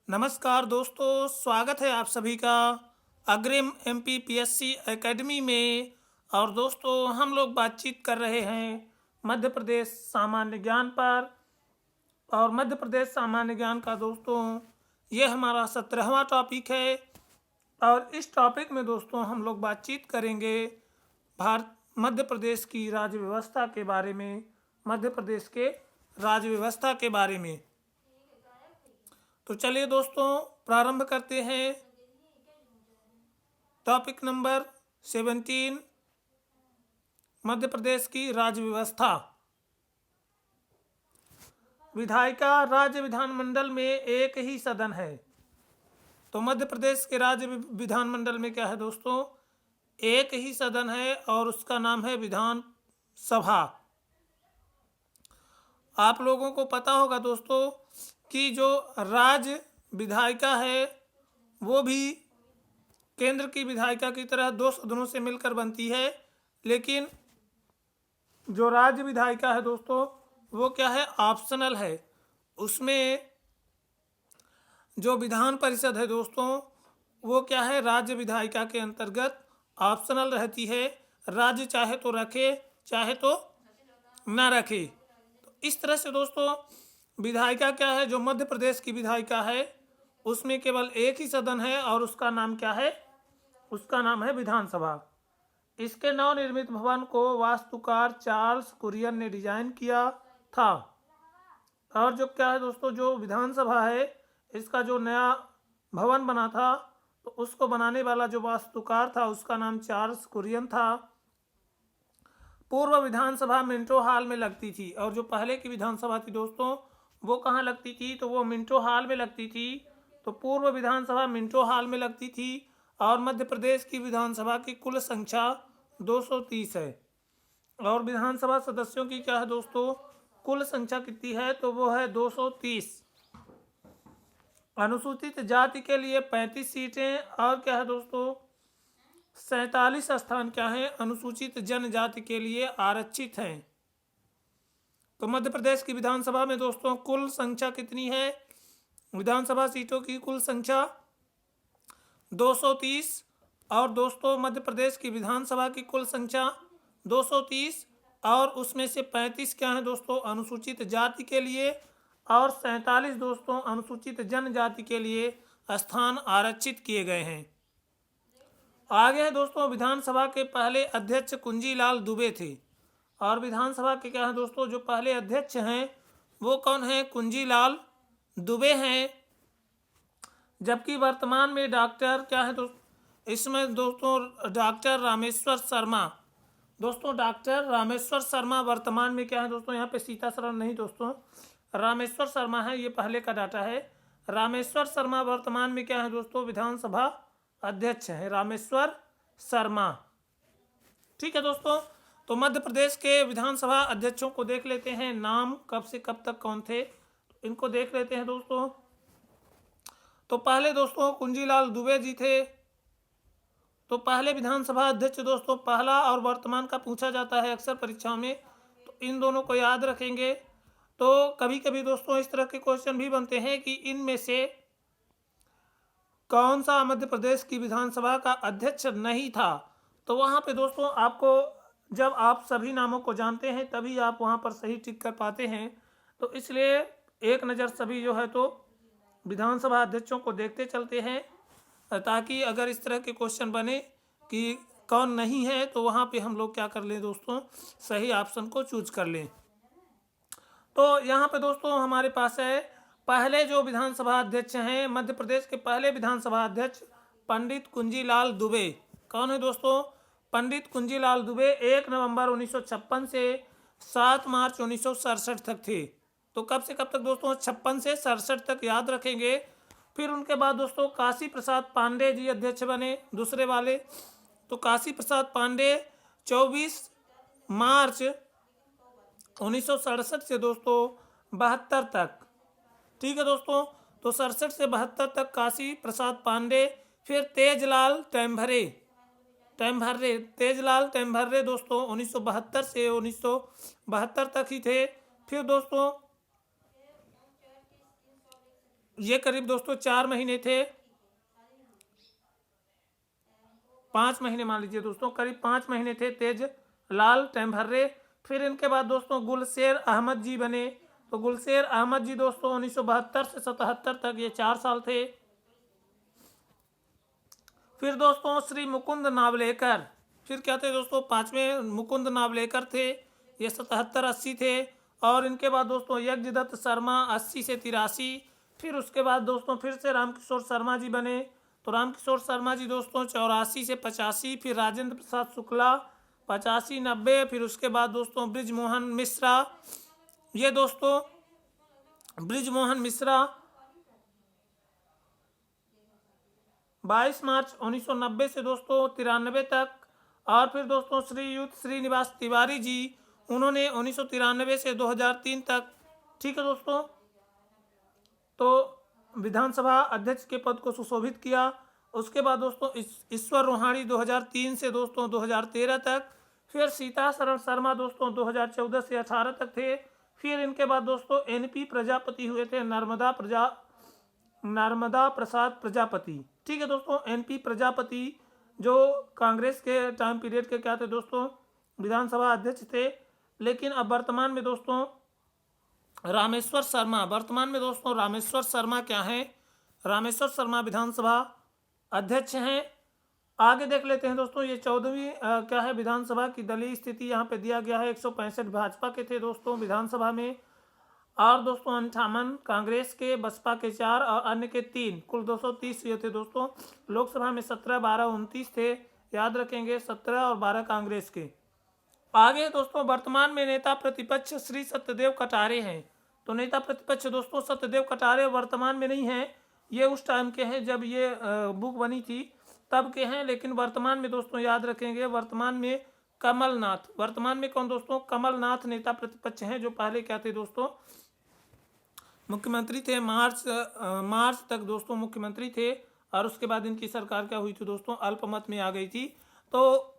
नमस्कार दोस्तों, स्वागत है आप सभी का अग्रिम एमपीपीएससी एकेडमी में। और दोस्तों, हम लोग बातचीत कर रहे हैं मध्य प्रदेश सामान्य ज्ञान पर। और मध्य प्रदेश सामान्य ज्ञान का दोस्तों ये हमारा 17वां टॉपिक है। और इस टॉपिक में दोस्तों हम लोग बातचीत करेंगे भारत मध्य प्रदेश की राज्य व्यवस्था के बारे में। मध्य प्रदेश के राज्य व्यवस्था के बारे में। तो चलिए दोस्तों प्रारंभ करते हैं। टॉपिक नंबर 17, मध्य प्रदेश की राज्य व्यवस्था। विधायिका राज्य विधानमंडल में एक ही सदन है। तो मध्य प्रदेश के राज्य विधानमंडल में क्या है दोस्तों? एक ही सदन है और उसका नाम है विधान सभा। आप लोगों को पता होगा दोस्तों कि जो राज्य विधायिका है वो भी केंद्र की विधायिका की तरह दो सदनों से मिलकर बनती है। लेकिन जो राज्य विधायिका है दोस्तों वो क्या है? ऑप्शनल है। उसमें जो विधान परिषद है दोस्तों वो क्या है? राज्य विधायिका के अंतर्गत ऑप्शनल रहती है। राज्य चाहे तो रखे चाहे तो ना रखे। तो इस तरह से दोस्तों विधायिका क्या है? जो मध्य प्रदेश की विधायिका है उसमें केवल एक ही सदन है और उसका नाम क्या है? उसका नाम है विधानसभा। इसके नवनिर्मित भवन को वास्तुकार चार्ल्स कुरियन ने डिजाइन किया था। और जो क्या है दोस्तों, जो विधानसभा है इसका जो नया भवन बना था तो उसको बनाने वाला जो वास्तुकार था उसका नाम चार्ल्स कुरियन था। पूर्व विधानसभा मिंटो हॉल में लगती थी। और जो पहले की विधानसभा थी दोस्तों वो कहाँ लगती थी? तो वो मिंटो हॉल में लगती थी। तो पूर्व विधानसभा मिंटो हॉल में लगती थी। और मध्य प्रदेश की विधानसभा की कुल संख्या 230 है। और विधानसभा सदस्यों की क्या है दोस्तों? कुल संख्या कितनी है? तो वो है 230। अनुसूचित जाति के लिए 35 सीटें और क्या है दोस्तों? 47 स्थान क्या है? अनुसूचित जनजाति के लिए आरक्षित हैं। तो मध्य प्रदेश की विधानसभा में दोस्तों कुल संख्या कितनी है? विधानसभा सीटों की कुल संख्या 230। और दोस्तों मध्य प्रदेश की विधानसभा की कुल संख्या 230 और उसमें से 35 क्या है दोस्तों? अनुसूचित जाति के लिए और 47 दोस्तों अनुसूचित जनजाति के लिए स्थान आरक्षित किए गए हैं। आगे है दोस्तों, विधानसभा के पहले अध्यक्ष कुंजीलाल दुबे थे। और विधानसभा के क्या है दोस्तों? जो पहले अध्यक्ष हैं वो कौन है? कुंजीलाल दुबे हैं। जबकि वर्तमान में डॉक्टर क्या है दोस्तों? इसमें दोस्तों डॉक्टर रामेश्वर शर्मा। दोस्तों डॉक्टर रामेश्वर शर्मा वर्तमान में क्या है दोस्तों? यहाँ पे सीतासरण नहीं दोस्तों, रामेश्वर शर्मा है, ये पहले का डाटा है। रामेश्वर शर्मा वर्तमान में क्या है दोस्तों? विधानसभा अध्यक्ष है रामेश्वर शर्मा। ठीक है दोस्तों, तो मध्य प्रदेश के विधानसभा अध्यक्षों को देख लेते हैं। नाम कब से कब तक कौन थे इनको देख लेते हैं दोस्तों। तो पहले दोस्तों कुंजीलाल दुबे जी थे। तो पहले विधानसभा अध्यक्ष दोस्तों पहला और वर्तमान का पूछा जाता है अक्सर परीक्षाओं में, तो इन दोनों को याद रखेंगे। तो कभी कभी दोस्तों इस तरह के क्वेश्चन भी बनते हैं कि इनमें से कौन सा मध्य प्रदेश की विधानसभा का अध्यक्ष नहीं था। तो वहाँ पे दोस्तों आपको, जब आप सभी नामों को जानते हैं तभी आप वहाँ पर सही टिक कर पाते हैं। तो इसलिए एक नज़र सभी जो है तो विधानसभा अध्यक्षों को देखते चलते हैं, ताकि अगर इस तरह के क्वेश्चन बने कि कौन नहीं है तो वहाँ पे हम लोग क्या कर लें दोस्तों? सही ऑप्शन को चूज कर लें। तो यहाँ पे दोस्तों हमारे पास है पहले जो विधानसभा अध्यक्ष हैं मध्य प्रदेश के पहले विधानसभा अध्यक्ष पंडित कुंजीलाल दुबे। कौन है दोस्तों? पंडित कुंजीलाल दुबे 1 नवंबर 1956 से 7 मार्च 1967 तक थे। तो कब से कब तक दोस्तों? 56 से 67 तक याद रखेंगे। फिर उनके बाद दोस्तों काशी प्रसाद पांडे जी अध्यक्ष बने दूसरे वाले। तो काशी प्रसाद पांडे 24 मार्च 1967 से दोस्तों 72 तक। ठीक है दोस्तों, तो 67 से 72 तक काशी प्रसाद पांडे। फिर तेजलाल टेम्भर्रे दोस्तों 1972 से 1972 तक ही थे। फिर दोस्तों ये करीब दोस्तों 4 महीने थे, 5 महीने मान लीजिए दोस्तों, करीब 5 महीने थे तेज लाल टेम्भर्रे। फिर इनके बाद दोस्तों गुलशेर अहमद जी बने। तो गुलशेर अहमद जी दोस्तों 1972 से 77 तक, ये 4 साल थे। फिर दोस्तों श्री मुकुंद नावलेकर, फिर क्या थे दोस्तों, 5वें मुकुंद नावलेकर थे, ये 77-80 थे। और इनके बाद दोस्तों यज्ञदत्त शर्मा 80 से 83। फिर उसके बाद दोस्तों फिर से रामकिशोर शर्मा जी बने। तो रामकिशोर शर्मा जी दोस्तों 84 से 85। फिर राजेंद्र प्रसाद शुक्ला 85-90। फिर उसके बाद दोस्तों ब्रिजमोहन मिश्रा, ये दोस्तों ब्रिजमोहन मिश्रा 22 मार्च 1990 से दोस्तों 93 तक। और फिर दोस्तों श्रीयुत श्रीनिवास तिवारी जी, उन्होंने 1993 से 2003 तक, ठीक है दोस्तों, तो विधानसभा अध्यक्ष के पद को सुशोभित किया। उसके बाद दोस्तों ईश्वर रोहाणी 2003 से दोस्तों 2013 तक। फिर सीताशरण शर्मा दोस्तों 2014 से 18 तक थे। फिर इनके बाद दोस्तों एनपी प्रजापति हुए थे, नर्मदा प्रसाद प्रजापति, ठीक है दोस्तों। एनपी प्रजापति जो कांग्रेस के टाइम पीरियड के क्या थे दोस्तों, विधानसभा अध्यक्ष थे। लेकिन अब वर्तमान में दोस्तों रामेश्वर शर्मा, वर्तमान में दोस्तों रामेश्वर शर्मा क्या है, रामेश्वर शर्मा विधानसभा अध्यक्ष हैं। आगे देख लेते हैं दोस्तों, ये 14वीं क्या है विधानसभा की दलीय स्थिति यहाँ पे दिया गया है। 165 भाजपा के थे दोस्तों विधानसभा में, और दोस्तों 58 कांग्रेस के, बसपा के 4 और अन्य के 3, कुल 230 ये थे दोस्तों। लोकसभा में 17, 12, 29 थे, याद रखेंगे, 17 और 12 कांग्रेस के। आगे दोस्तों वर्तमान में नेता प्रतिपक्ष श्री सत्यदेव कटारे हैं। तो नेता प्रतिपक्ष दोस्तों सत्यदेव कटारे वर्तमान में नहीं है, ये उस टाइम के हैं जब ये बुक बनी थी तब के हैं। लेकिन वर्तमान में दोस्तों याद रखेंगे, वर्तमान में कमलनाथ, वर्तमान में कौन दोस्तों, कमलनाथ नेता प्रतिपक्ष हैं, जो पहले क्या थे दोस्तों, मुख्यमंत्री थे। मार्च तक दोस्तों मुख्यमंत्री थे, और उसके बाद इनकी सरकार क्या हुई थी दोस्तों, अल्पमत में आ गई थी। तो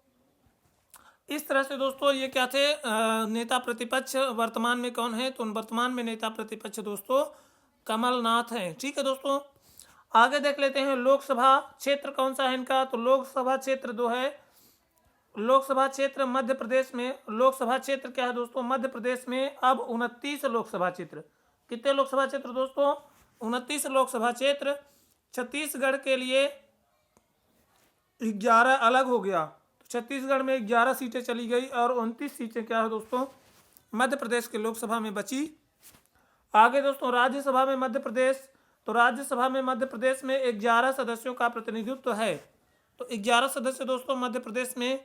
इस तरह से दोस्तों ये क्या थे, नेता प्रतिपक्ष वर्तमान में कौन है, तो वर्तमान में नेता प्रतिपक्ष दोस्तों कमलनाथ हैं, ठीक है दोस्तों। आगे देख लेते हैं लोकसभा क्षेत्र कौन सा है इनका। तो लोकसभा क्षेत्र जो है, लोकसभा क्षेत्र मध्य प्रदेश में, लोकसभा क्षेत्र क्या है दोस्तों, मध्य प्रदेश में अब 29 लोकसभा क्षेत्र। कितने लोकसभा क्षेत्र दोस्तों, 29 लोकसभा क्षेत्र। छत्तीसगढ़ के लिए 11 अलग हो गया, तो छत्तीसगढ़ में 11 सीटें चली गई, और 29 सीटें क्या है दोस्तों मध्य प्रदेश के लोकसभा में बची। आगे दोस्तों राज्यसभा में मध्य प्रदेश, तो राज्यसभा में मध्य प्रदेश में 11 सदस्यों का प्रतिनिधित्व है। तो 11 सदस्य दोस्तों मध्य प्रदेश में,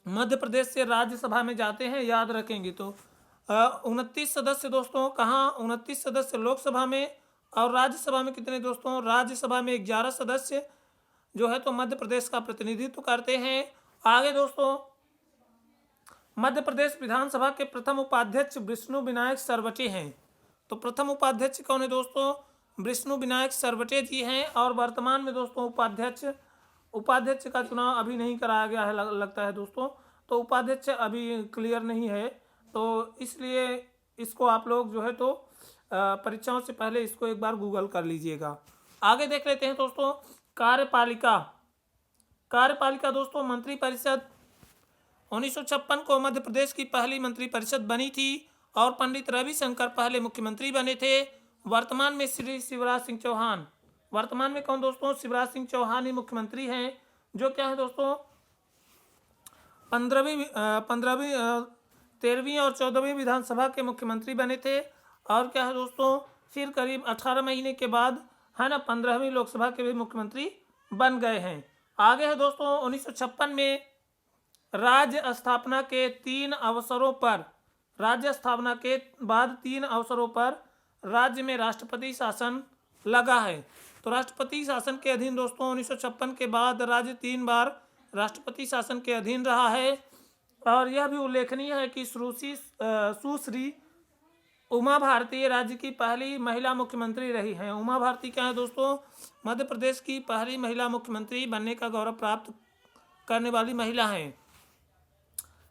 मध्य प्रदेश से राज्यसभा में जाते हैं, याद रखेंगे। तो 29 सदस्य दोस्तों कहाँ, 29 सदस्य लोकसभा में, और राज्यसभा में कितने दोस्तों, राज्यसभा में 11 सदस्य जो है तो मध्य प्रदेश का प्रतिनिधित्व करते हैं। आगे दोस्तों मध्य प्रदेश विधानसभा के प्रथम उपाध्यक्ष विष्णु विनायक सरवटे हैं। तो प्रथम उपाध्यक्ष कौन है दोस्तों, विष्णु विनायक सरवटे जी हैं। और वर्तमान में दोस्तों उपाध्यक्ष का चुनाव अभी नहीं कराया गया है, लगता है दोस्तों, तो उपाध्यक्ष अभी क्लियर नहीं है, तो इसलिए इसको आप लोग जो है तो परीक्षाओं से पहले इसको एक बार गूगल कर लीजिएगा। आगे देख लेते हैं दोस्तों कार्यपालिका। कार्यपालिका दोस्तों मंत्रिपरिषद 1956 को मध्य प्रदेश की पहली मंत्रिपरिषद बनी थी, और पंडित रविशंकर पहले मुख्यमंत्री बने थे। वर्तमान में श्री शिवराज सिंह चौहान, वर्तमान में कौन दोस्तों, शिवराज सिंह चौहान ही मुख्यमंत्री हैं, जो क्या है दोस्तों 13वीं, 13वीं और 14वीं विधानसभा के मुख्यमंत्री बने थे। और क्या है दोस्तों फिर करीब 18 महीने के बाद है ना 15वीं लोकसभा के भी मुख्यमंत्री बन गए हैं। आगे है दोस्तों 1956 में राज्य स्थापना के 3 अवसरों पर, राज्य स्थापना के बाद 3 अवसरों पर राज्य में राष्ट्रपति शासन लगा है। तो राष्ट्रपति शासन के अधीन दोस्तों 1956 के बाद राज्य 3 बार राष्ट्रपति शासन के अधीन रहा है। और यह भी उल्लेखनीय है कि सुश्री उमा भारती राज्य की पहली महिला मुख्यमंत्री रही हैं। उमा भारती क्या है दोस्तों, मध्य प्रदेश की पहली महिला मुख्यमंत्री बनने का गौरव प्राप्त करने वाली महिला हैं।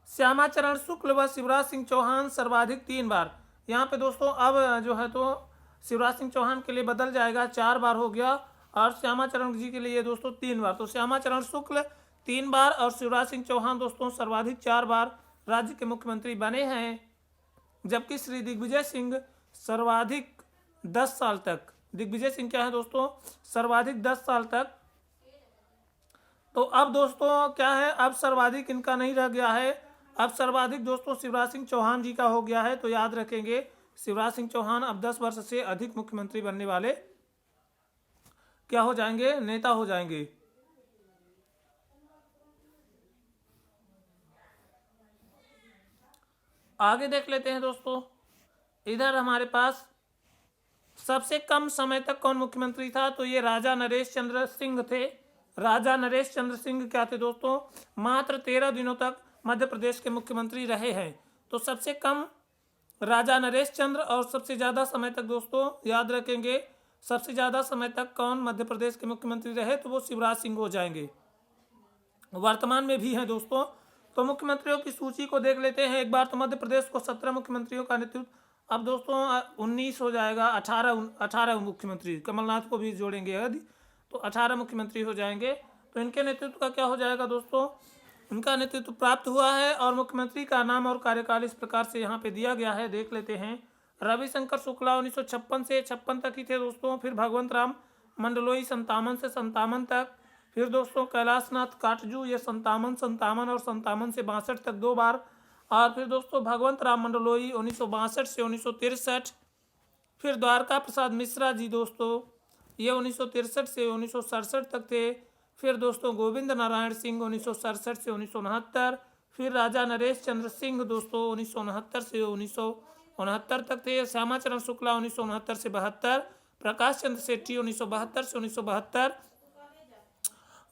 श्यामाचरण शुक्ल व शिवराज सिंह चौहान सर्वाधिक 3 बार। यहाँ पे दोस्तों अब जो है तो शिवराज सिंह चौहान के लिए बदल जाएगा, 4 बार हो गया। और श्यामाचरण जी के लिए दोस्तों 3 बार। तो श्यामाचरण शुक्ल 3 बार और शिवराज सिंह चौहान दोस्तों सर्वाधिक 4 बार राज्य के मुख्यमंत्री बने हैं, जबकि श्री दिग्विजय सिंह सर्वाधिक 10 साल तक, दिग्विजय सिंह क्या है दोस्तों, सर्वाधिक 10 साल तक। तो अब दोस्तों क्या है, अब सर्वाधिक इनका नहीं रह गया है, अब सर्वाधिक दोस्तों शिवराज सिंह चौहान जी का हो गया है। तो याद रखेंगे शिवराज सिंह चौहान अब 10 वर्ष से अधिक मुख्यमंत्री बनने वाले क्या हो जाएंगे, नेता हो जाएंगे। आगे देख लेते हैं दोस्तों, इधर हमारे पास सबसे कम समय तक कौन मुख्यमंत्री था, तो ये राजा नरेश चंद्र सिंह थे। राजा नरेश चंद्र सिंह क्या थे दोस्तों, मात्र 13 दिनों तक मध्य प्रदेश के मुख्यमंत्री रहे हैं। तो सबसे कम राजा नरेश चंद्र और सबसे ज़्यादा समय तक दोस्तों याद रखेंगे, सबसे ज़्यादा समय तक कौन मध्य प्रदेश के मुख्यमंत्री रहे, तो वो शिवराज सिंह हो जाएंगे, वर्तमान में भी हैं दोस्तों। तो मुख्यमंत्रियों की सूची को देख लेते हैं एक बार। तो मध्य प्रदेश को 17 मुख्यमंत्रियों का नेतृत्व, अब दोस्तों 19 हो जाएगा, 18 मुख्यमंत्री, कमलनाथ को भी जोड़ेंगे यदि, तो 18 मुख्यमंत्री हो जाएंगे। तो इनके नेतृत्व का क्या हो जाएगा दोस्तों, इनका नेतृत्व प्राप्त हुआ है। और मुख्यमंत्री का नाम और कार्यकाल इस प्रकार से यहाँ पे दिया गया है, देख लेते हैं। रविशंकर शुक्ला 1956 से 56 तक ही थे दोस्तों। फिर भगवंत राम मंडलोई 57 से 57 तक। फिर दोस्तों कैलाशनाथ काटजू ये 57 और 57 से 62 तक 2 बार। और फिर दोस्तों भगवंत राम मंडलोई 1962 से 1963। फिर द्वारका प्रसाद मिश्रा जी दोस्तों ये 1963 से 1967 तक थे। फिर दोस्तों गोविंद नारायण सिंह 1967 से 1969। फिर राजा नरेश चंद्र सिंह दोस्तों 1969 से 1969 तक थे। श्यामाचरण शुक्ला 1969 से 72। प्रकाश चंद्र सेठी 1972 से 1972,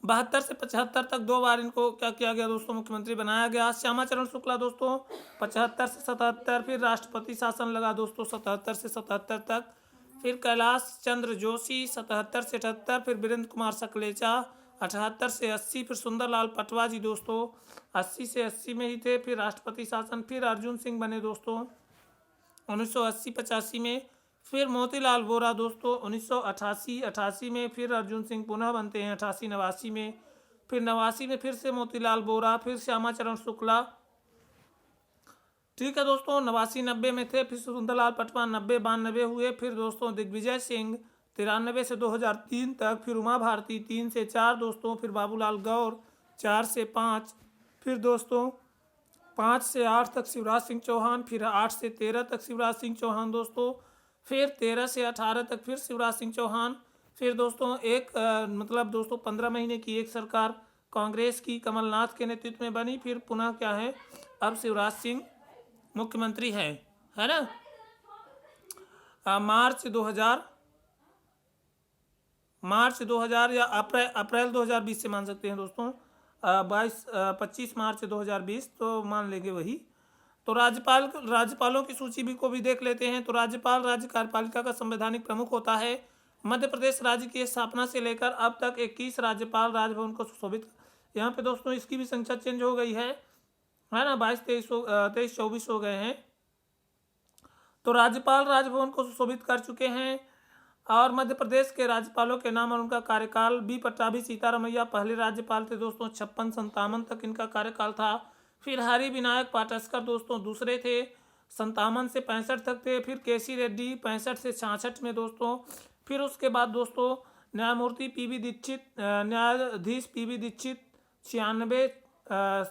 72 से 75 तक 2 बार इनको क्या किया गया दोस्तों, मुख्यमंत्री बनाया गया। श्यामाचरण शुक्ला दोस्तों 75 से 77। फिर राष्ट्रपति शासन लगा दोस्तों 77 से 77 तक। फिर कैलाश चंद्र जोशी 77 से 78। फिर वीरेंद्र कुमार सकलेचा 78 से 80। फिर सुंदरलाल पटवा जी दोस्तों 80 से 80 में ही थे। फिर राष्ट्रपति शासन। फिर अर्जुन सिंह बने दोस्तों 1980-85 में। फिर मोतीलाल वोरा दोस्तों 1988 में। फिर अर्जुन सिंह पुनः बनते हैं 88-89 में। फिर 89 में फिर से मोतीलाल वोरा। फिर श्यामाचरण शुक्ला, ठीक है दोस्तों, 89-90 में थे। फिर सुंदरलाल पटवा 90-92 हुए। फिर दोस्तों दिग्विजय सिंह 93 से 2003 तक। फिर उमा भारती 3 से 4 दोस्तों। फिर बाबूलाल गौर 4 से 5। फिर दोस्तों 5 से 8 तक शिवराज सिंह चौहान। फिर 8 से 13 तक शिवराज सिंह चौहान दोस्तों। फिर 13 से 18 तक फिर शिवराज सिंह चौहान। फिर दोस्तों मतलब दोस्तों 15 महीने की एक सरकार कांग्रेस की कमलनाथ के नेतृत्व में बनी। फिर पुनः क्या है, अब शिवराज सिंह मुख्यमंत्री है ना। मार्च 2000 या अप्रैल 2020 से मान सकते हैं दोस्तों, 25 मार्च 2020 तो मान लेंगे वही। तो राज्यपालों की सूची को भी देख लेते हैं। तो राज्यपाल राज्य कार्यपालिका का संवैधानिक प्रमुख होता है। मध्य प्रदेश राज्य की स्थापना से लेकर अब तक 21 राज्यपाल राजभवन को सुशोभित, यहाँ पे दोस्तों इसकी भी संख्या चेंज हो गई है ना, 23-24 हो गए हैं। तो राज्यपाल राजभवन को सुशोभित कर चुके हैं। और मध्य प्रदेश के राज्यपालों के नाम और उनका कार्यकाल। बी पट्टाभी सीतारमैया पहले राज्यपाल थे दोस्तों, 56-57 तक इनका कार्यकाल था। फिर हरि विनायक पाटस्कर दोस्तों दूसरे थे, 57 से 65 तक थे। फिर केसी रेड्डी 65 से 66 में दोस्तों। फिर उसके बाद दोस्तों न्यायधीश पीवी दीक्षित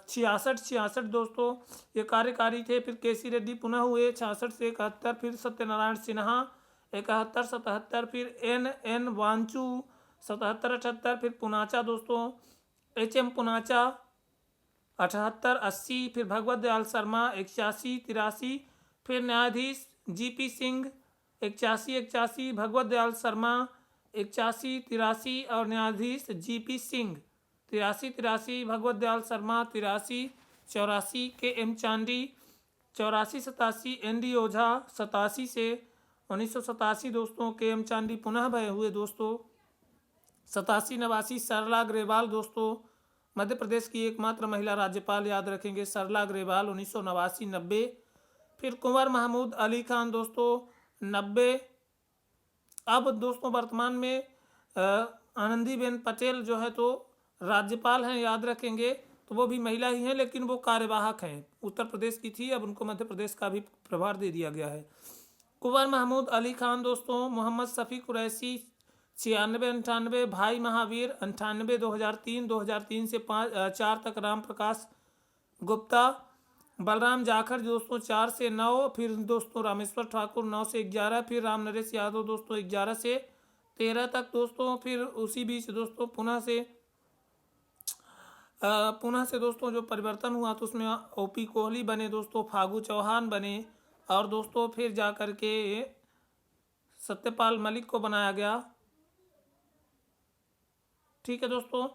66 दोस्तों ये कार्यकारी थे। फिर केसी रेड्डी पुनः हुए 66 से 71। फिर सत्यनारायण सिन्हा 71-77। फिर एन वांचू 77-78। फिर पुनाचा दोस्तों HM पुनाचा 78-80। फिर भगवत दयाल शर्मा 81-83। फिर न्यायाधीश GP सिंह 81-81। भगवत दयाल शर्मा 81-83 और न्यायाधीश GP Singh 83-83। Bhagwat Dayal Sharma 83-84। KM Chandy 84-87। ND ओझा 87 से 1987 दोस्तों। KM चांडी पुनः भय हुए दोस्तों 87-89। सरला ग्रेवाल दोस्तों मध्य प्रदेश की एकमात्र महिला राज्यपाल, याद रखेंगे सरला ग्रेवाल 1989-90। फिर कुंवर महमूद अली खान दोस्तों 90। अब दोस्तों वर्तमान में आनंदीबेन पटेल जो है तो राज्यपाल हैं, याद रखेंगे। तो वो भी महिला ही हैं, लेकिन वो कार्यवाहक हैं। उत्तर प्रदेश की थी, अब उनको मध्य प्रदेश का भी प्रभार दे दिया गया है। कुंवर महमूद अली खान दोस्तों, मोहम्मद शफी कुरैशी 96-98, भाई महावीर 98, 2003 से 4 तक राम प्रकाश गुप्ता, बलराम जाखड़ दोस्तों 4 से 9, फिर दोस्तों रामेश्वर ठाकुर 9 से 11, फिर राम नरेश यादव दोस्तों 11 से 13 तक दोस्तों। फिर उसी बीच दोस्तों पुनः से दोस्तों जो परिवर्तन हुआ तो उसमें ओपी कोहली बने दोस्तों, फागू चौहान बने, और दोस्तों फिर जा कर के सत्यपाल मलिक को बनाया गया। ठीक है दोस्तों,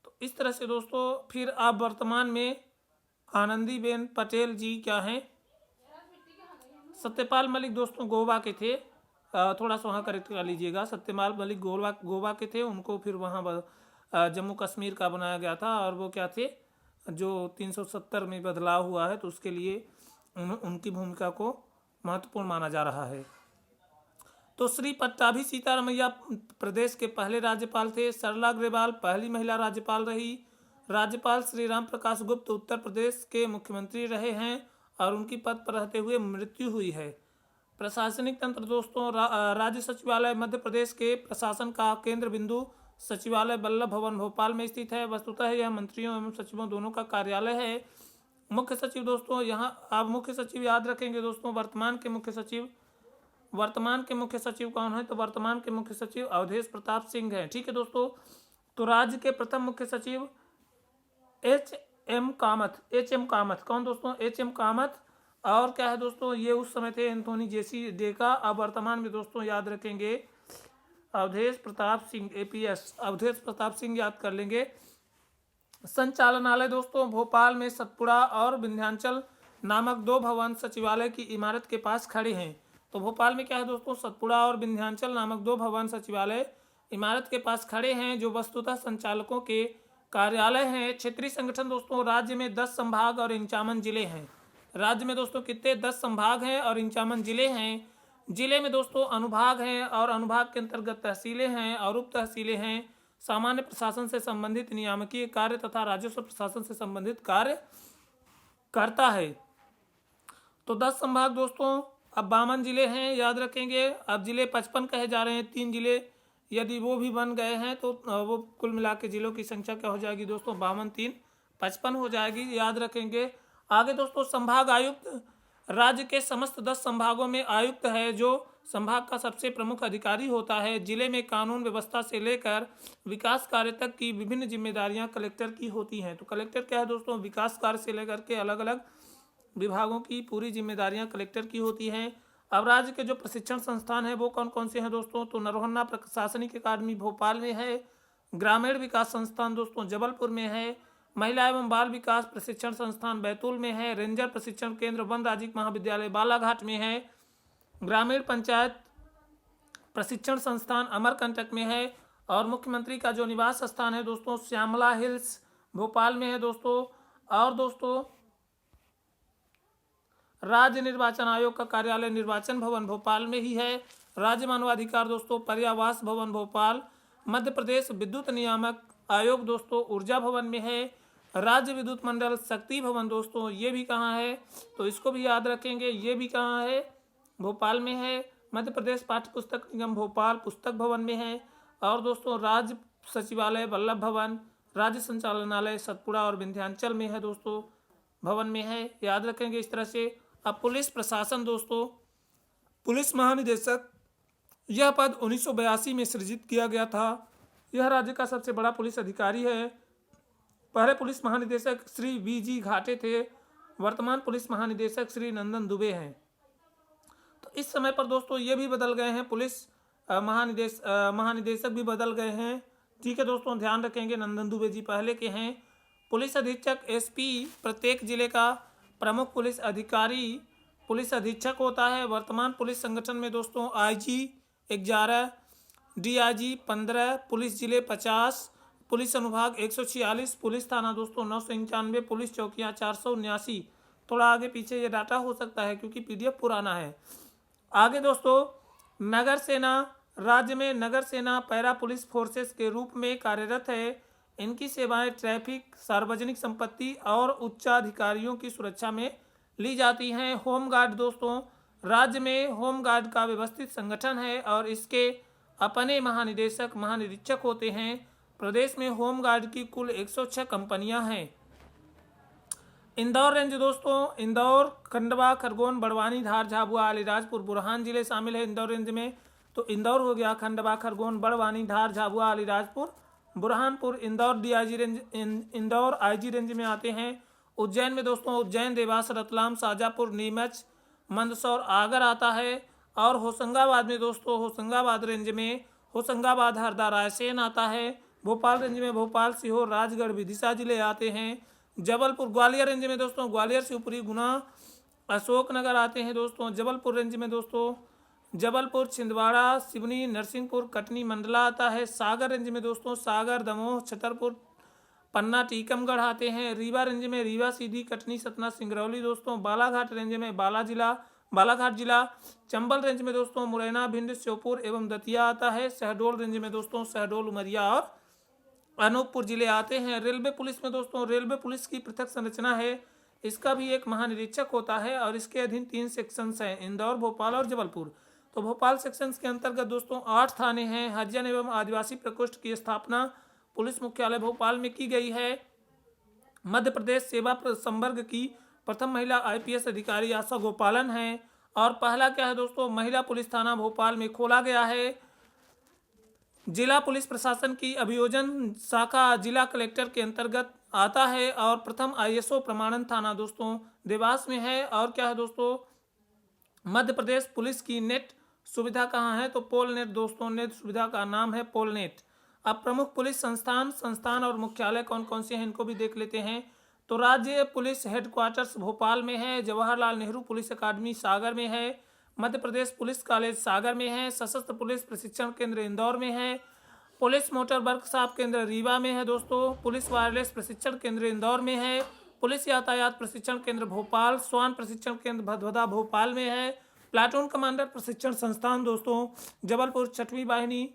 तो इस तरह से दोस्तों फिर आप वर्तमान में आनंदीबेन पटेल जी क्या हैं, सत्यपाल मलिक दोस्तों गोवा के थे, थोड़ा सा वहाँ करेक्ट कर लीजिएगा। सत्यपाल मलिक गोवा के थे, उनको फिर वहाँ जम्मू कश्मीर का बनाया गया था। और वो क्या थे, जो 370 में बदलाव हुआ है तो उसके लिए उनकी भूमिका को महत्वपूर्ण माना जा रहा है। तो श्री पट्टाभी सीतारमैया प्रदेश के पहले राज्यपाल थे। सरला अग्रवाल पहली महिला राज्यपाल रही। राज्यपाल श्री राम प्रकाश गुप्त उत्तर प्रदेश के मुख्यमंत्री रहे हैं और उनकी पद पर रहते हुए मृत्यु हुई है। प्रशासनिक तंत्र दोस्तों, राज्य सचिवालय मध्य प्रदेश के प्रशासन का केंद्र बिंदु सचिवालय वल्लभ भवन भोपाल में स्थित है। वस्तुतः यह मंत्रियों एवं सचिवों दोनों का कार्यालय है। मुख्य सचिव दोस्तों, यहाँ आप मुख्य सचिव याद रखेंगे दोस्तों, वर्तमान के मुख्य सचिव कौन है, तो वर्तमान के मुख्य सचिव अवधेश प्रताप सिंह हैं। ठीक है दोस्तों, तो राज्य के प्रथम मुख्य सचिव एच.एम. कामत कौन दोस्तों, एच.एम. कामत। और क्या है दोस्तों, ये उस समय थे एंथोनी जेसी डेका। अब वर्तमान में दोस्तों याद रखेंगे अवधेश प्रताप सिंह, APS अवधेश प्रताप सिंह याद कर लेंगे। संचालनालय दोस्तों, भोपाल में सतपुड़ा और विंध्याचल नामक 2 भवन सचिवालय की इमारत के पास खड़े हैं। तो भोपाल में क्या है दोस्तों, सतपुड़ा और विंध्याचल नामक 2 भवन सचिवालय इमारत के पास खड़े हैं, जो वस्तुतः संचालकों के कार्यालय हैं। क्षेत्रीय संगठन दोस्तों, राज्य में 10 संभाग और 51 जिले हैं। राज्य में दोस्तों कितने 10 संभाग हैं और 51 जिले हैं। जिले में दोस्तों अनुभाग हैं और अनुभाग के अंतर्गत तहसीलें हैं और उप तहसीलें हैं। सामान्य प्रशासन से संबंधित नियामकीय कार्य तथा राजस्व प्रशासन से संबंधित कार्य करता है। तो 10 संभाग दोस्तों, अब 52 जिले हैं, याद रखेंगे। अब जिले 55 कहे जा रहे हैं, 3 जिले यदि वो भी बन गए हैं तो वो कुल मिला के जिलों की संख्या क्या हो जाएगी दोस्तों, 52 3 55 हो जाएगी, याद रखेंगे। आगे दोस्तों संभाग आयुक्त, राज्य के समस्त 10 संभागों में आयुक्त है, जो संभाग का सबसे प्रमुख अधिकारी होता है। जिले में कानून व्यवस्था से लेकर विकास कार्य तक की विभिन्न जिम्मेदारियां कलेक्टर की होती हैं। तो कलेक्टर क्या है दोस्तों, विकास कार्य से लेकर के अलग अलग विभागों की पूरी जिम्मेदारियां कलेक्टर की होती हैं। अब राज्य के जो प्रशिक्षण संस्थान है वो कौन कौन से हैं दोस्तों, तो नरोहन्ना प्रशासनिक अकादमी भोपाल में है, ग्रामीण विकास संस्थान दोस्तों जबलपुर में है, महिला एवं बाल विकास प्रशिक्षण संस्थान बैतूल में है, रेंजर प्रशिक्षण केंद्र वन राजिक महाविद्यालय बालाघाट में है, ग्रामीण पंचायत प्रशिक्षण संस्थान अमरकंटक में है, और मुख्यमंत्री का जो निवास स्थान है दोस्तों श्यामला हिल्स भोपाल में है दोस्तों। और दोस्तों राज्य निर्वाचन आयोग का कार्यालय निर्वाचन भवन भोपाल में ही है। राज्य मानवाधिकार दोस्तों पर्यावास भवन भोपाल। मध्य प्रदेश विद्युत नियामक आयोग दोस्तों ऊर्जा भवन में है। राज्य विद्युत मंडल शक्ति भवन दोस्तों ये भी कहाँ है, तो इसको भी याद रखेंगे, ये भी कहाँ है, भोपाल में है। मध्य प्रदेश पाठ्य पुस्तक निगम भोपाल पुस्तक भवन में है। और दोस्तों राज्य सचिवालय वल्लभ भवन, राज्य संचालनालय सतपुड़ा और विंध्याचल में है दोस्तों, भवन में है, याद रखेंगे इस तरह से। अब पुलिस प्रशासन दोस्तों, पुलिस महानिदेशक यह पद 1982 में सृजित किया गया था। यह राज्य का सबसे बड़ा पुलिस अधिकारी है। पहले पुलिस महानिदेशक श्री VG घाटे थे, वर्तमान पुलिस महानिदेशक श्री नंदन दुबे हैं। तो इस समय पर दोस्तों ये भी बदल गए हैं, पुलिस महानिदेशक भी बदल गए हैं। ठीक है दोस्तों, ध्यान रखेंगे, नंदन दुबे जी पहले के हैं। पुलिस अधीक्षक SP प्रत्येक जिले का प्रमुख पुलिस अधिकारी पुलिस अधीक्षक होता है। वर्तमान पुलिस संगठन में दोस्तों IG 11, DIG 15, पुलिस जिले 50, पुलिस अनुभाग 146, पुलिस थाना दोस्तों 991, पुलिस चौकियां 479। थोड़ा आगे पीछे ये डाटा हो सकता है क्योंकि PDF पुराना है। आगे दोस्तों, नगर सेना। राज्य में नगर सेना पैरा पुलिस फोर्सेस के रूप में कार्यरत है। इनकी सेवाएं ट्रैफिक, सार्वजनिक संपत्ति और उच्चाधिकारियों की सुरक्षा में ली जाती हैं। होमगार्ड दोस्तों, राज्य में होमगार्ड का व्यवस्थित संगठन है और इसके अपने महानिदेशक महानिरीक्षक होते हैं। प्रदेश में होमगार्ड की कुल 106 कंपनियां हैं। इंदौर रेंज दोस्तों, इंदौर, खंडवा, खरगोन, बड़वानी, धार, झाबुआ, अलीराजपुर, बुरहान जिले शामिल है इंदौर रेंज में। तो इंदौर हो गया, Khandwa, Khargone, Barwani, Dhar, Jhabua, Alirajpur, Burhanpur. Indore DIG range, Indore IG range में आते हैं। उज्जैन में दोस्तों, उज्जैन, देवास, रतलाम, शाजापुर, नीमच, मंदसौर, आगर आता है। और होशंगाबाद में दोस्तों, होशंगाबाद रेंज में होशंगाबाद, हरदा, रायसेन आता है। भोपाल रेंज में भोपाल, सीहोर, राजगढ़, विदिशा जिले आते हैं। जबलपुर, ग्वालियर रेंज में दोस्तों, ग्वालियर, शिवपुरी, गुना, अशोकनगर आते हैं दोस्तों। जबलपुर रेंज में दोस्तों, जबलपुर, छिंदवाड़ा, सिवनी, नरसिंहपुर, कटनी, मंडला आता है। सागर रेंज में दोस्तों, सागर, दमोह, छतरपुर, पन्ना, टीकमगढ़ आते हैं। रीवा रेंज में रीवा, सीधी, कटनी, सतना, सिंगरौली दोस्तों। बालाघाट रेंज में बालाघाट जिला। चंबल रेंज में दोस्तों, मुरैना, भिंड, श्योपुर एवं दतिया आता है। शहडोल रेंज में दोस्तों, शहडोल, उमरिया और अनूपपुर जिले आते हैं। रेलवे पुलिस में दोस्तों, रेलवे पुलिस की पृथक संरचना है। इसका भी एक महानिरीक्षक होता है और इसके अधीन 3 सेक्शंस हैं, इंदौर, भोपाल और जबलपुर। तो भोपाल सेक्शंस के अंतर्गत दोस्तों 8 थाने हैं। हरिजन एवं आदिवासी प्रकोष्ठ की स्थापना पुलिस मुख्यालय भोपाल में की गई है। मध्य प्रदेश सेवा संवर्ग की प्रथम महिला IPS अधिकारी आशा गोपालन है। और पहला क्या है दोस्तों, महिला पुलिस थाना भोपाल में खोला गया है। जिला पुलिस प्रशासन की अभियोजन शाखा जिला कलेक्टर के अंतर्गत आता है। और प्रथम ISO प्रमाणन थाना दोस्तों देवास में है। और क्या है दोस्तों, मध्य प्रदेश पुलिस की नेट सुविधा कहाँ है, तो पोलनेट दोस्तों, नेट सुविधा का नाम है पोलनेट। अब प्रमुख पुलिस संस्थान और मुख्यालय कौन कौन से हैं इनको भी देख लेते हैं। तो राज्य पुलिस हेडक्वार्टर्स भोपाल में है। जवाहरलाल नेहरू पुलिस अकादमी सागर में है। मध्य प्रदेश पुलिस कॉलेज सागर में है। सशस्त्र पुलिस प्रशिक्षण केंद्र इंदौर में है। पुलिस मोटर वर्कशॉप केंद्र रीवा में है दोस्तों। पुलिस वायरलेस प्रशिक्षण केंद्र इंदौर में है। पुलिस यातायात प्रशिक्षण केंद्र भोपाल, स्वान प्रशिक्षण केंद्र भदभदा भोपाल में है। प्लाटून कमांडर प्रशिक्षण संस्थान दोस्तों जबलपुर, 6वीं वाहिनी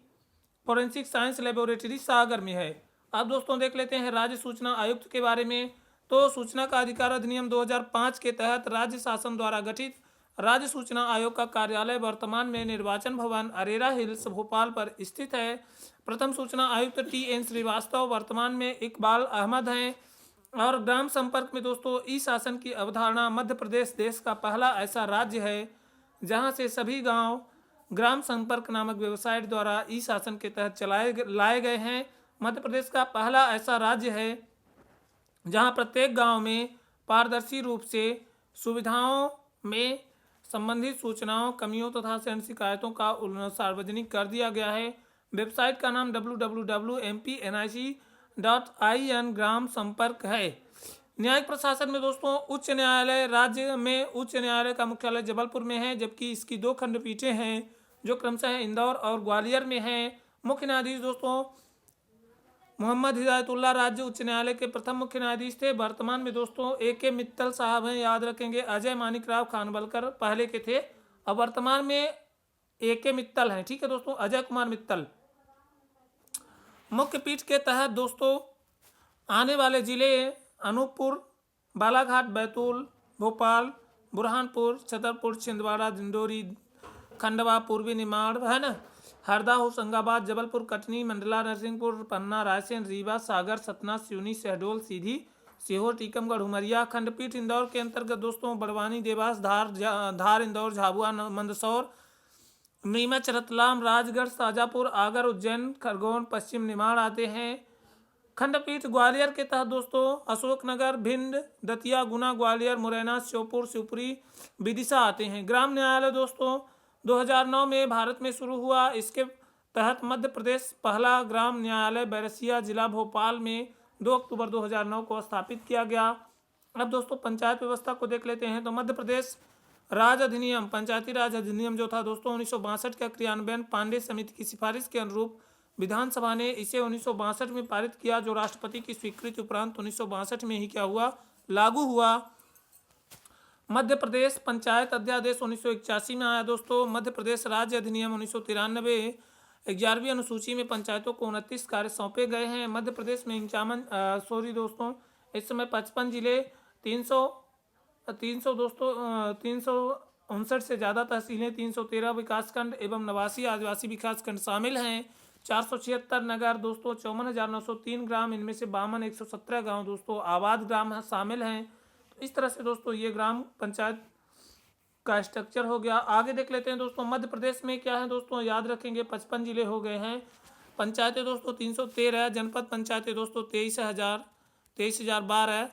फोरेंसिक साइंस लेबोरेटरी सागर में है। अब दोस्तों देख लेते हैं राज्य सूचना आयुक्त के बारे में। तो सूचना का अधिकार अधिनियम 2005 के तहत राज्य शासन द्वारा गठित राज्य सूचना आयोग का कार्यालय वर्तमान में निर्वाचन भवन अरेरा हिल्स भोपाल पर स्थित है। प्रथम सूचना आयुक्त TN श्रीवास्तव वर्तमान में इकबाल अहमद हैं। और ग्राम संपर्क में दोस्तों ई शासन की अवधारणा, मध्य प्रदेश देश का पहला ऐसा राज्य है जहां से सभी गांव ग्राम संपर्क नामक वेबसाइट द्वारा ई शासन के तहत लाए गए हैं। मध्य प्रदेश का पहला ऐसा राज्य है जहां प्रत्येक गांव में पारदर्शी रूप से सुविधाओं में संबंधित सूचनाओं, कमियों तथा सैन्य शिकायतों का सार्वजनिक कर दिया गया है। वेबसाइट का नाम www.mpnic.in ग्राम संपर्क है। न्यायिक प्रशासन में दोस्तों उच्च न्यायालय, राज्य में उच्च न्यायालय का मुख्यालय जबलपुर में है, जबकि इसकी 2 खंडपीठें हैं जो क्रमशः इंदौर और ग्वालियर में हैं। मुख्य न्यायाधीश दोस्तों मोहम्मद हिदायतुल्लाह राज्य उच्च न्यायालय के प्रथम मुख्य न्यायाधीश थे। वर्तमान में दोस्तों AK मित्तल साहब हैं, याद रखेंगे। अजय मानिकराव खानवलकर पहले के थे, अब वर्तमान में AK मित्तल हैं। ठीक है दोस्तों, अजय कुमार मित्तल। मुख्य पीठ के तहत दोस्तों आने वाले जिले अनूपपुर, बालाघाट, बैतूल, भोपाल, बुरहानपुर, छतरपुर, छिंदवाड़ा, दिंडोरी, खंडवा, पूर्वी निमाड़ है ना, हरदा, होशंगाबाद, जबलपुर, कटनी, मंडला, नरसिंहपुर, पन्ना, रायसेन, रीवा, सागर, सतना, सिवनी, शहडोल, सीधी, सीहोर, टीकमगढ़, उमरिया। खंडपीठ इंदौर के अंतर्गत दोस्तों बड़वानी, देवास, धार, इंदौर, झाबुआ, मंदसौर, नीमच, रतलाम, राजगढ़, शाजापुर, आगर, उज्जैन, खरगोन, पश्चिम निमाड़ आते हैं। खंडपीठ ग्वालियर के तहत दोस्तों अशोकनगर, भिंड, दतिया, गुना, ग्वालियर, मुरैना, श्योपुर, शिवपुरी, विदिशा आते हैं। ग्राम न्यायालय दोस्तों 2009 में भारत में शुरू हुआ। इसके तहत मध्य प्रदेश पहला ग्राम न्यायालय बैरसिया जिला भोपाल में 2 अक्टूबर 2009 को स्थापित किया गया। अब दोस्तों पंचायत व्यवस्था को देख लेते हैं। तो मध्य प्रदेश राज अधिनियम, पंचायती राज अधिनियम जो था दोस्तों 1962 का क्रियान्वयन पांडे समिति की सिफारिश के अनुरूप विधानसभा ने इसे 1962 में पारित किया, जो राष्ट्रपति की स्वीकृति उपरांत 1962 में ही क्या हुआ, लागू हुआ। मध्य प्रदेश पंचायत अध्यादेश 1981 में आया दोस्तों। मध्य प्रदेश राज्य अधिनियम 1993 11वीं अनुसूची में पंचायतों को 29 कार्य सौंपे गए हैं। मध्य प्रदेश में 51 दोस्तों इस समय 55 जिले 300 दोस्तों 359 से ज़्यादा तहसीलें 313 विकासखंड एवं 89 आदिवासी विकासखंड शामिल हैं। 476 नगर दोस्तों 54,903 ग्राम, इनमें से 117 गाँव दोस्तों आबाद ग्राम शामिल हैं। तो इस तरह से दोस्तों ये ग्राम पंचायत का स्ट्रक्चर हो गया। आगे देख लेते हैं दोस्तों मध्य प्रदेश में क्या है दोस्तों, याद रखेंगे 55 जिले हो गए हैं। पंचायतें दोस्तों 313, जनपद पंचायतें दोस्तों 23,012,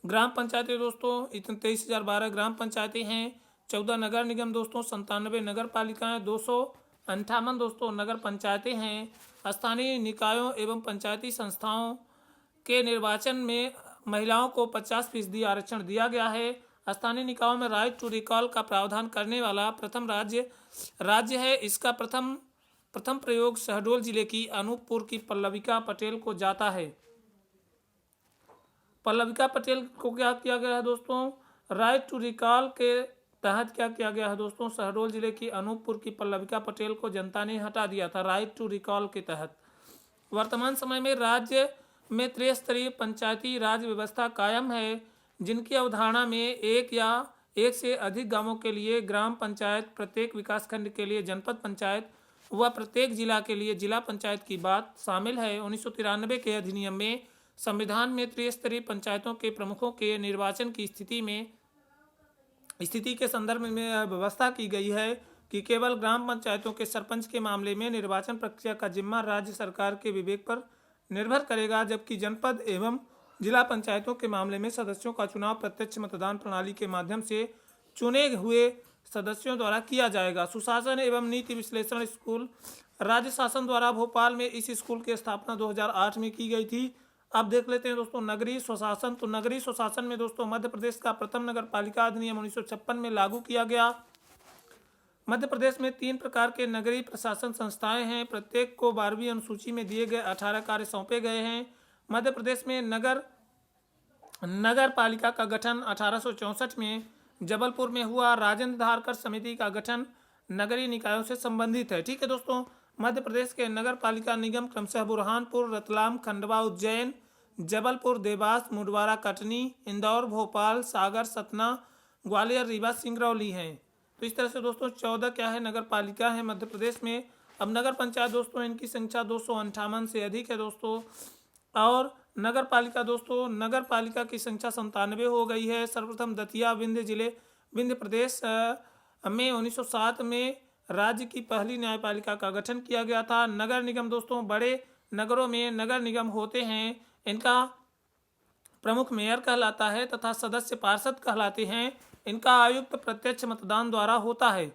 ग्राम पंचायतें दोस्तों 23,012 ग्राम पंचायतें हैं। 14 नगर निगम दोस्तों 97 नगर पालिकाएँ, 258 दोस्तों नगर पंचायतें हैं। स्थानीय निकायों एवं पंचायती संस्थाओं के निर्वाचन में महिलाओं को 50% आरक्षण दिया गया है। स्थानीय निकायों में राइट टू रिकॉल का प्रावधान करने वाला प्रथम राज्य है। इसका प्रथम प्रयोग शहडोल जिले की अनूपपुर की पल्लविका पटेल को जाता है। पल्लविका पटेल को क्या किया गया है दोस्तों, राइट टू रिकॉल के तहत क्या किया गया है दोस्तों, शहडोल जिले की अनूपपुर की पल्लविका पटेल को जनता ने हटा दिया था राइट टू रिकॉल के तहत। वर्तमान समय में राज्य में त्रिस्तरीय पंचायती राज व्यवस्था कायम है, जिनकी अवधारणा में एक या एक से अधिक गांवों के लिए ग्राम पंचायत, प्रत्येक विकासखंड के लिए जनपद पंचायत व प्रत्येक जिला के लिए जिला पंचायत की बात शामिल है। 1993 के अधिनियम में संविधान में त्रिस्तरीय पंचायतों के प्रमुखों के निर्वाचन की स्थिति के संदर्भ में व्यवस्था की गई है कि केवल ग्राम पंचायतों के सरपंच के मामले में निर्वाचन प्रक्रिया का जिम्मा राज्य सरकार के विवेक पर निर्भर करेगा, जबकि जनपद एवं जिला पंचायतों के मामले में सदस्यों का चुनाव प्रत्यक्ष मतदान प्रणाली के माध्यम से चुने हुए सदस्यों द्वारा किया जाएगा। सुशासन एवं नीति विश्लेषण स्कूल राज्य शासन द्वारा भोपाल में इस स्कूल की स्थापना 2008 में की गई थी। अब देख लेते हैं दोस्तों नगरीय स्वशासन। तो नगरीय स्वशासन में दोस्तों मध्य प्रदेश का प्रथम नगर पालिका अधिनियम 1956 में लागू किया गया। मध्य प्रदेश में 3 प्रकार के नगरीय प्रशासन संस्थाएं हैं। प्रत्येक को 12वीं अनुसूची में दिए गए 18 कार्य सौंपे गए हैं। मध्य प्रदेश में नगर पालिका का गठन 1864 में जबलपुर में हुआ। राजेंद्र धारकर समिति का गठन नगरीय निकायों से संबंधित है। ठीक है दोस्तों, मध्य प्रदेश के नगर पालिका निगम क्रमशः बुरहानपुर, रतलाम, खंडवा, उज्जैन, जबलपुर, देवास, मुडवारा, कटनी, इंदौर, भोपाल, सागर, सतना, ग्वालियर, रीवा, सिंगरौली हैं। तो इस तरह से दोस्तों 14 क्या है नगर पालिका है मध्य प्रदेश में। अब नगर पंचायत दोस्तों इनकी संख्या 258 से अधिक है दोस्तों। और नगर पालिका दोस्तों नगर पालिका की संख्या 97 हो गई है। सर्वप्रथम दतिया विंध्य प्रदेश में 1907 में राज्य की पहली न्यायपालिका का गठन किया गया था। नगर निगम दोस्तों बड़े नगरों में नगर निगम होते हैं। इनका प्रमुख मेयर कहलाता है तथा सदस्य पार्षद कहलाते हैं। इनका आयुक्त प्रत्यक्ष मतदान द्वारा होता है।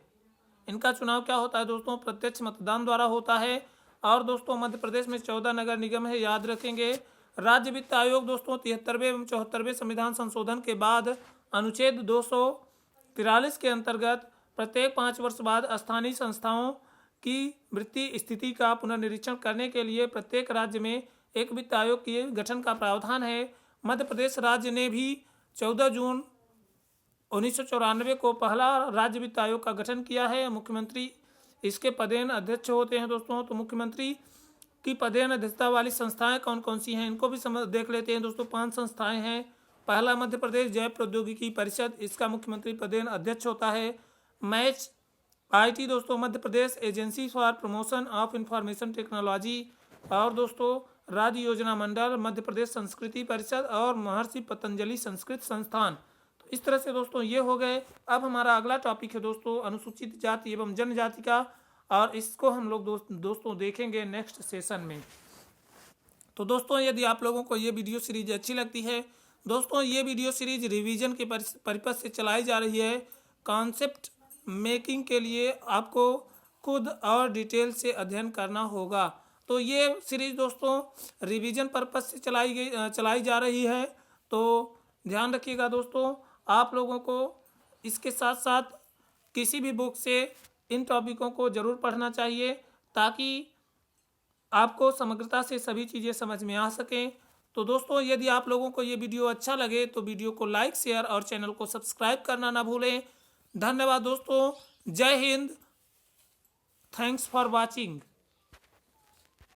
इनका चुनाव क्या होता है दोस्तों, प्रत्यक्ष मतदान द्वारा होता है। और दोस्तों मध्य प्रदेश में 14 नगर निगम है, याद रखेंगे। राज्य वित्त आयोग दोस्तों 73वें एवं 74वें संविधान संशोधन के बाद अनुच्छेद 243 के अंतर्गत प्रत्येक 5 वर्ष बाद स्थानीय संस्थाओं की वित्तीय स्थिति का पुनर्निरीक्षण करने के लिए प्रत्येक राज्य में एक वित्त आयोग के गठन का प्रावधान है। मध्य प्रदेश राज्य ने भी 14 जून 1994 को पहला राज्य वित्त आयोग का गठन किया है। मुख्यमंत्री इसके पदेन अध्यक्ष होते हैं दोस्तों। तो मुख्यमंत्री की पदेन अध्यक्षता वाली संस्थाएं कौन कौन सी हैं इनको भी देख लेते हैं दोस्तों। 5 संस्थाएं हैं। पहला मध्य प्रदेश जैव प्रौद्योगिकी परिषद, इसका मुख्यमंत्री पदेन अध्यक्ष होता है। मैच IT दोस्तों Madhya Pradesh agency for promotion of information technology. और दोस्तों राज्य योजना मंडल, मध्य प्रदेश संस्कृति परिषद और महर्षि पतंजलि संस्कृत संस्थान। तो इस तरह से दोस्तों ये हो गए। अब हमारा अगला टॉपिक है दोस्तों अनुसूचित जाति एवं जनजाति का, और इसको हम लोग दोस्तों देखेंगे नेक्स्ट सेशन में। तो दोस्तों यदि आप लोगों को ये वीडियो सीरीज अच्छी लगती है दोस्तों, ये वीडियो सीरीज रिवीजन के परिपथ से चलाई जा रही है। कॉन्सेप्ट मेकिंग के लिए आपको खुद और डिटेल से अध्ययन करना होगा। तो ये सीरीज दोस्तों रिवीजन पर्पस से चलाई जा रही है। तो ध्यान रखिएगा दोस्तों, आप लोगों को इसके साथ साथ किसी भी बुक से इन टॉपिकों को ज़रूर पढ़ना चाहिए ताकि आपको समग्रता से सभी चीज़ें समझ में आ सकें। तो दोस्तों यदि आप लोगों को ये वीडियो अच्छा लगे तो वीडियो को लाइक शेयर और चैनल को सब्सक्राइब करना ना भूलें। धन्यवाद दोस्तों। जय हिंद। Thanks for watching.